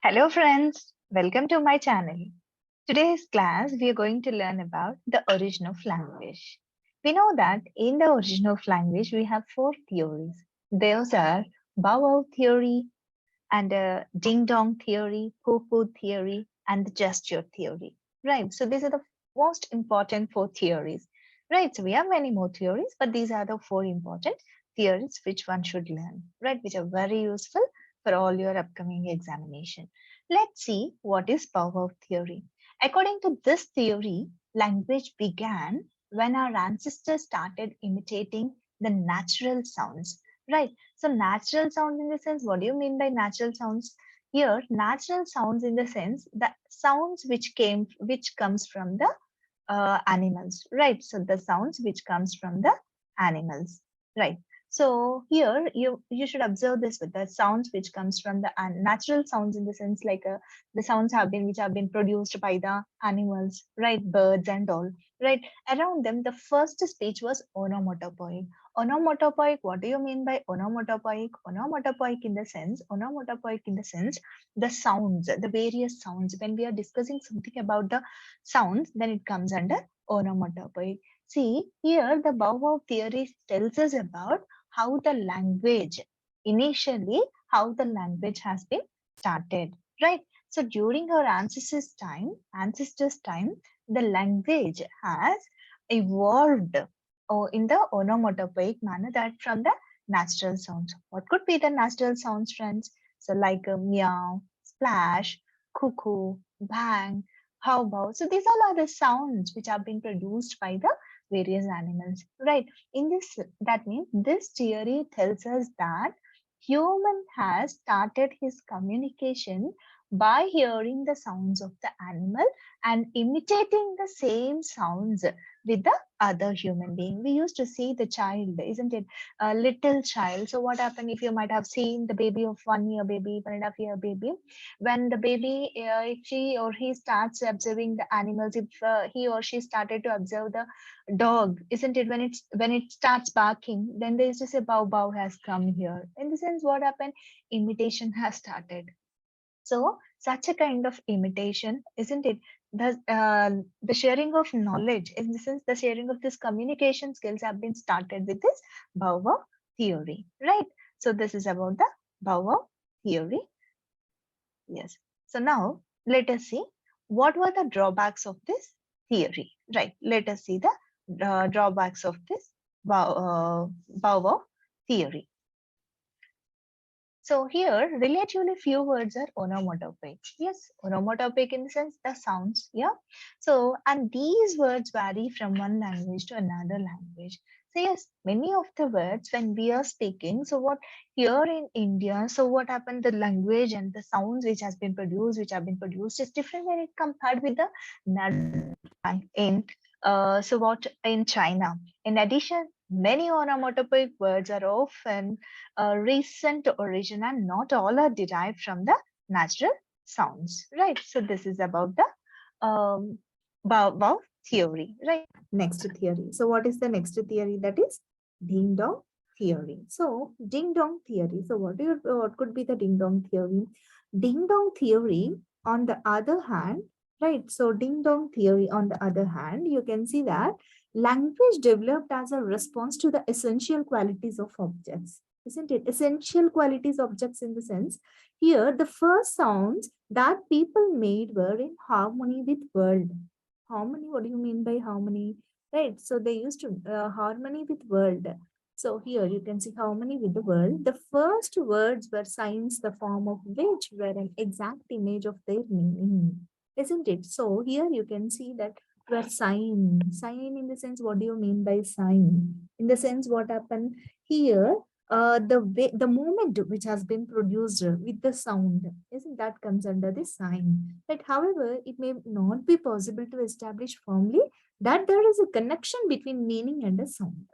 Hello friends, welcome to my channel. Today's class we are going to learn about the origin of language. We know that in the origin of language we have four theories. Those are bow-wow theory and ding-dong theory, pooh-pooh theory and the gesture theory. Right, so these are the most important four theories. Right, so we have many more theories, but these are the four important theories which one should learn, right, which are very useful for all your upcoming examination. Let's see what is bow-wow theory. According to this theory, language began when our ancestors started imitating the natural sounds. Right. So natural sounds in the sense, what do you mean by natural sounds? Here, natural sounds in the sense the sounds which comes from the animals, right? So the sounds which comes from the animals, right? So here you should observe this with the sounds which comes from the natural sounds in the sense like the sounds have been which have been produced by the animals, right? Birds and all, right? Around them, the first speech was onomatopoeic. Onomatopoeic. What do you mean by onomatopoeic? Onomatopoeic in the sense the sounds, the various sounds. When we are discussing something about the sounds, then it comes under onomatopoeic. See, here the Bow-wow theory tells us about how the language, initially, how the language has been started, right? So during our ancestors' time, the language has evolved in the onomatopoeic manner that from the natural sounds. What could be the natural sounds, friends? So like a meow, splash, cuckoo, bang, how about? So these all are the sounds which have been produced by the various animals, right? In this, that means this theory tells us that human has started his communication by hearing the sounds of the animal and imitating the same sounds with the other human being. We used to see the child, isn't it? A little child. So what happened if you might have seen the baby of 1 year baby, 1.5 year baby, when the baby, if she or he starts observing the animals, if he or she started to observe the dog, isn't it? When it starts barking, then there is just a bow bow has come here. In the sense, what happened? Imitation has started. So such a kind of imitation, isn't it? The sharing of knowledge, in the sense, the sharing of this communication skills have been started with this bow theory, right? So this is about the bow theory. Yes. So now let us see what were the drawbacks of this theory. Right. Let us see the drawbacks of this bow theory. So here, relatively few words are onomatopoeic. Yes, onomatopoeic in the sense the sounds. Yeah. So, and these words vary from one language to another language. So yes, many of the words when we are speaking. So what here in India? So what happened? The language and the sounds which have been produced, is different when it compared with the in so what in China. In addition, many onomatopoeic words are often recent origin and not all are derived from the natural sounds, right? So this is about the bow theory, right? Next theory. So what is the next theory? That is ding dong theory. So ding dong theory. So what could be the ding dong theory? Ding dong theory, on the other hand, right? So ding dong theory, on the other hand, you can see that language developed as a response to the essential qualities of objects, isn't it? Essential qualities objects in the sense, here the first sounds that people made were in harmony with world. Harmony, what do you mean by harmony? Right, so they used to harmony with world. So here you can see harmony with the world. The first words were signs, the form of which were an exact image of their meaning, isn't it? So here you can see that were sign in the sense, what do you mean by sign? In the sense, what happened here, the movement which has been produced with the sound, isn't that comes under the sign? But however, it may not be possible to establish firmly that there is a connection between meaning and a sound,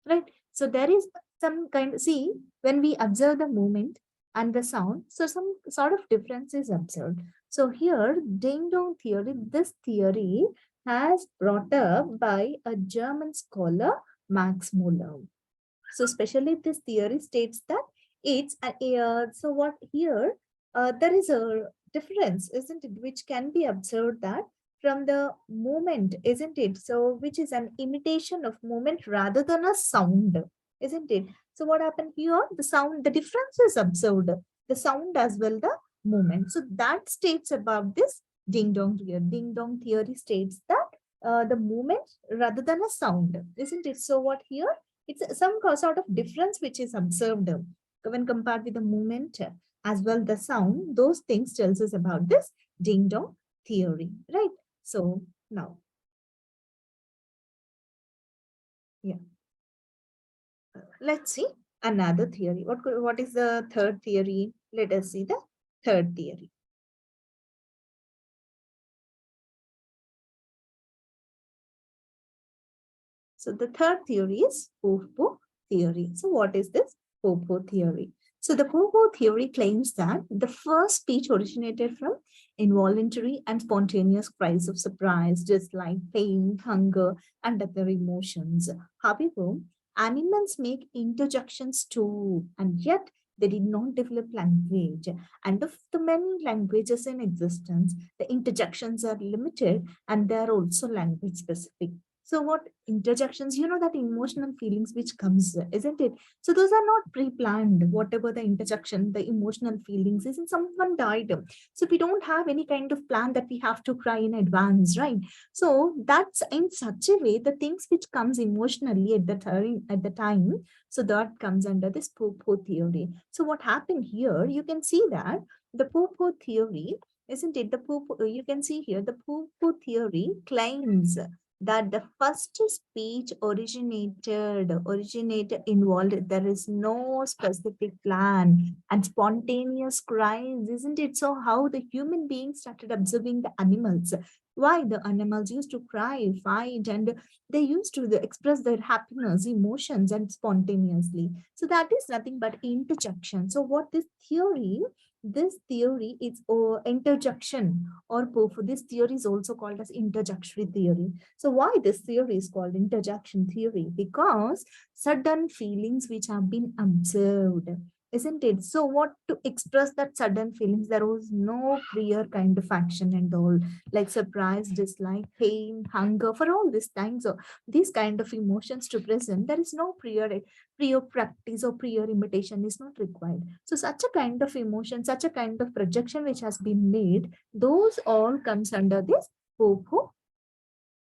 right? So there is some kind of, see, when we observe the movement and the sound, so some sort of difference is observed. So here, ding dong theory, this theory has brought up by a German scholar, Max Muller. So especially this theory states that it's so what here, there is a difference, isn't it, which can be observed that from the movement, isn't it? So, which is an imitation of movement rather than a sound, isn't it? So, what happened here? The sound, the difference is observed, the sound as well, the movement. So, that states about this ding dong theory. Ding dong theory states that the movement rather than a sound, isn't it? So, what here? It's some sort of difference which is observed when compared with the movement as well the sound. Those things tells us about this ding dong theory, right? So now, yeah, let's see another theory. What is the third theory? Let us see the third theory. So the third theory is Pooh-pooh theory. So what is this Pooh-pooh theory? So the Pooh-pooh theory claims that the first speech originated from involuntary and spontaneous cries of surprise, dislike, pain, hunger, and other emotions. However, animals make interjections too, and yet they did not develop language. And of the many languages in existence, the interjections are limited and they are also language specific. So what interjections, that emotional feelings which comes, isn't it? So those are not pre-planned, whatever the interjection, the emotional feelings, isn't someone died. So we don't have any kind of plan that we have to cry in advance, right? So that's in such a way, the things which comes emotionally at the time, so that comes under this Pooh-pooh theory. So what happened here, you can see that the Pooh-pooh theory, isn't it? You can see here the Pooh-pooh theory claims that the first speech originated involved, there is no specific plan and spontaneous cries, isn't it? So how the human beings started observing the animals, why the animals used to cry, fight, and they used to express their happiness, emotions, and spontaneously. So that is nothing but interjection. So what this theory is interjection or proof. This theory is also called as interjectory theory. So why this theory is called interjection theory? Because sudden feelings which have been observed, isn't it? So what to express that sudden feelings? There was no prior kind of action and all, like surprise, dislike, pain, hunger, for all these times. So these kind of emotions to present, there is no prior practice or prior imitation is not required. So such a kind of emotion, such a kind of projection which has been made, those all comes under this Popo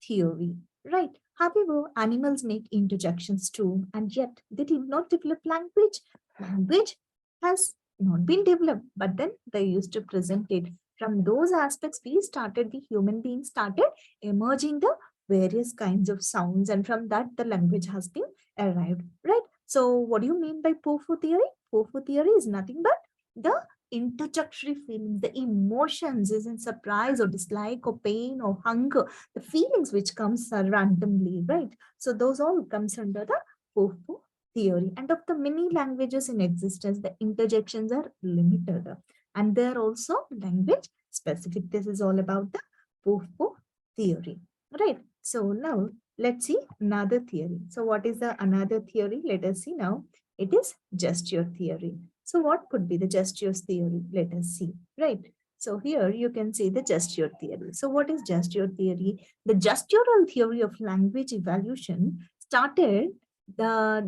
theory, right? However, animals make interjections too, and yet they did not develop language. Language has not been developed, but then they used to present it. From those aspects, the human beings started emerging the various kinds of sounds, and from that, the language has been arrived, right? So, what do you mean by Pofu theory? Pofu theory is nothing but the interjectory feelings, the emotions, isn't surprise or dislike or pain or hunger, the feelings which comes randomly, right? So those all comes under the Pofu theory. And of the many languages in existence, the interjections are limited and they're also language specific. This is all about the Pofu theory, right? So now let's see another theory. So what is the another theory? Let us see now. It is gesture theory. So what could be the gestures theory? Let us see, right? So here you can see the gesture theory. So what is gesture theory? The gestural theory of language evolution started so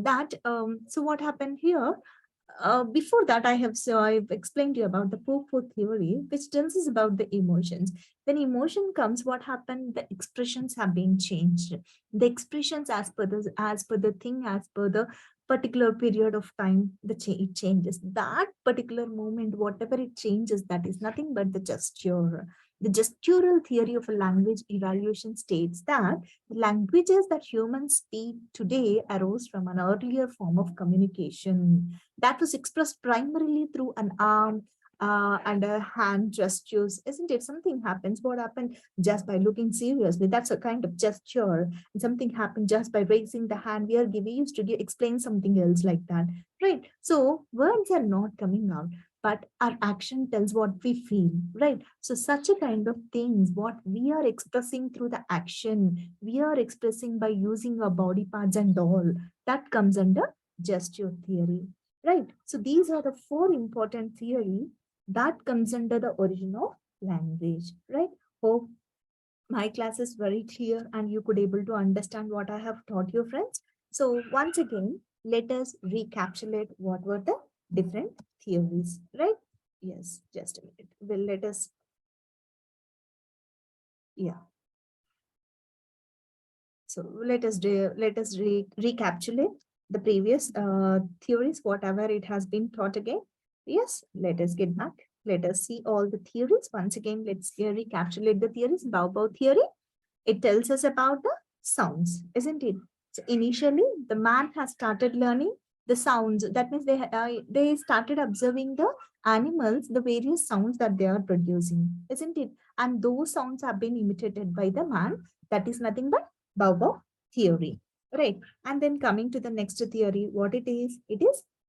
what happened here? Before that, I've explained to you about the Popo theory, which tells us about the emotions. When emotion comes, what happened? The expressions have been changed. The expressions as per the thing, as per the particular period of time, it changes. That particular moment, whatever it changes, that is nothing but the gesture. The gestural theory of a language evaluation states that the languages that humans speak today arose from an earlier form of communication that was expressed primarily through an arm and a hand gestures. Isn't it? Something happens. What happened just by looking seriously? That's a kind of gesture. And something happened just by raising the hand. We used to explain something else like that, right? So words are not coming out, but our action tells what we feel, right? So such a kind of things, what we are expressing through the action, we are expressing by using our body parts and all, that comes under gesture theory, right? So these are the four important theory That comes under the origin of language, right? Hope my class is very clear and you could able to understand what I have taught you, friends. So once again, let us recapitulate what were the different theories, right? Yes, just a minute. Well, let us, yeah. So let us recapitulate the previous theories, whatever it has been taught again. Yes, let us get back. Let us see all the theories once again. Let's recapitulate the theories. Bao theory, it tells us about the sounds, isn't it? So initially, the man has started learning the sounds. That means they started observing the animals, the various sounds that they are producing, isn't it? And those sounds have been imitated by the man. That is nothing but Baobab theory, right? And then coming to the next theory, what it is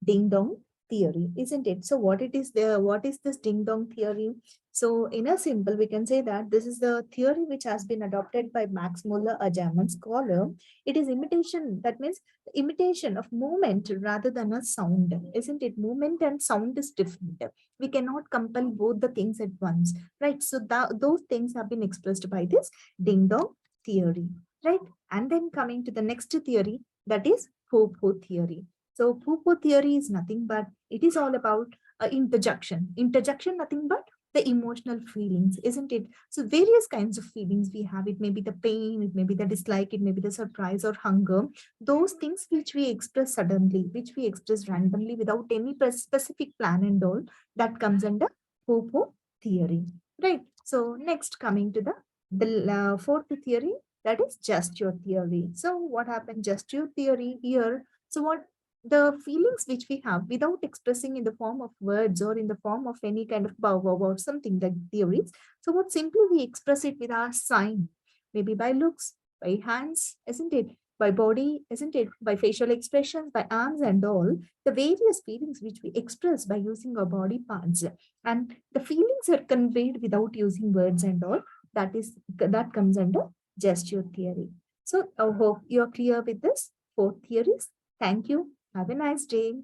ding dong theory, isn't it? So what is this ding dong theory? So in a simple, we can say that this is the theory which has been adopted by Max Muller, a German scholar. It is imitation. That means imitation of movement rather than a sound, isn't it? Movement and sound is different. We cannot compel both the things at once, right? So those things have been expressed by this ding dong theory, right? And then coming to the next theory, that is Pooh-pooh theory. So Pooh-pooh theory is nothing but it is all about interjection. Interjection, nothing but the emotional feelings, isn't it? So various kinds of feelings we have. It may be the pain, it may be the dislike, it may be the surprise or hunger. Those things which we express suddenly, which we express randomly without any specific plan and all, that comes under Popo theory, right? So next coming to the fourth theory, that is just your theory. So what happened? Just your theory here. So what the feelings which we have without expressing in the form of words or in the form of any kind of bow or something like theories. So what simply we express it with our sign, maybe by looks, by hands, isn't it? By body, isn't it? By facial expressions, by arms and all, the various feelings which we express by using our body parts. And the feelings are conveyed without using words and all. That comes under gesture theory. So I hope you're clear with this four theories. Thank you. Have a nice day.